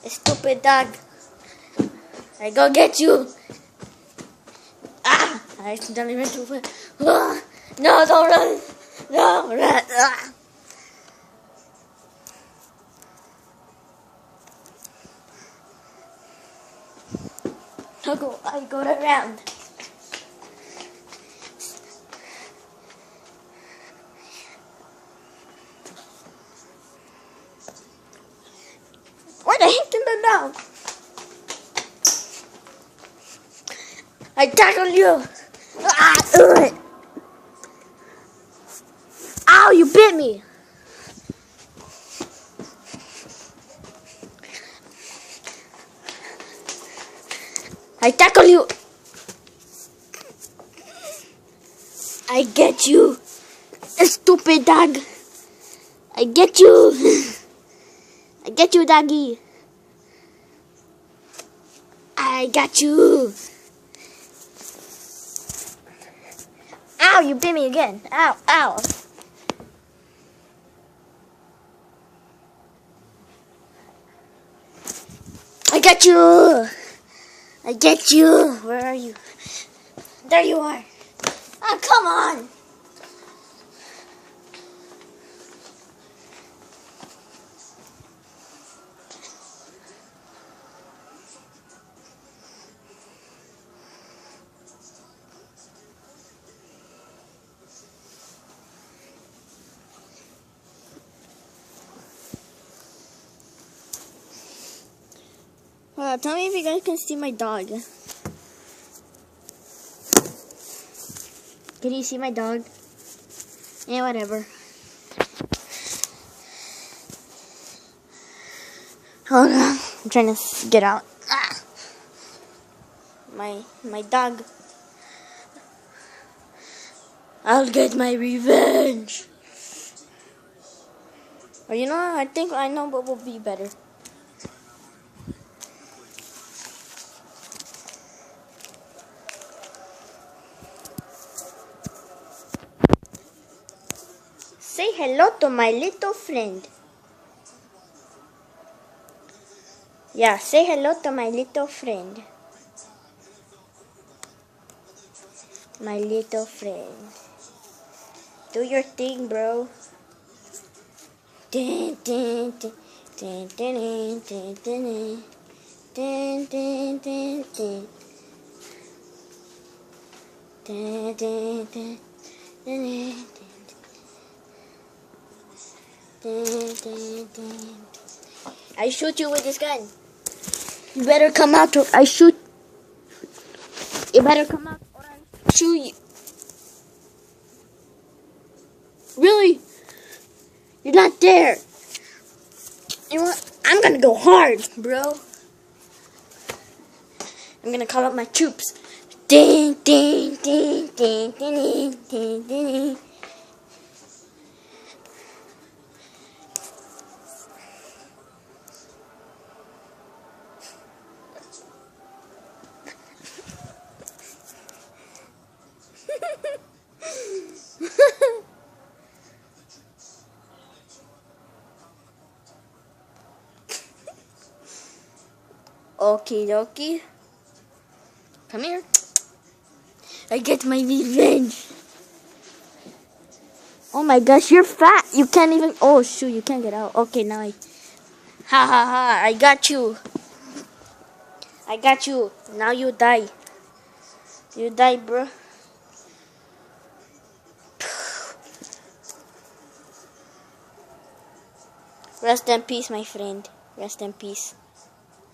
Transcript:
Stupid dog. I go get you. Ah! I accidentally ran too fast. Ah, no, don't run. No, run. Ah. I go around. Where the heck did I know? I tackle you. Ah, ow, you bit me. I tackle you. I get you. Stupid dog. I get you. I get you, doggy. I got you. Ow, you bit me again. Ow, ow. I got you. I get you. Where are you? There you are. Oh, come on. Tell me if you guys can see my dog. Can you see my dog? Yeah, whatever. Hold on. I'm trying to get out. Ah. My dog. I'll get my revenge. Or you know, I think I know what will be better. Say hello to my little friend. Yeah, say hello to my little friend. My little friend. Do your thing, bro. Dun, dun, dun, dun, dun, dun, dun, dun, dun, dun, dun. Dun, dun, dun, dun, dun, dun, dun. I shoot you with this gun. You better come out or I shoot. You better come out or I shoot you. Really? You're not there. You know what? I'm gonna go hard, bro. I'm gonna call up my troops. Ding, ding, ding, ding, ding, ding, ding. Okie dokie. Come here. I get my revenge. Oh my gosh, you're fat. You can't even. Oh shoot, you can't get out. Okay, now I. Ha ha ha! I got you. I got you. Now you die. You die, bro. Rest in peace, my friend. Rest in peace.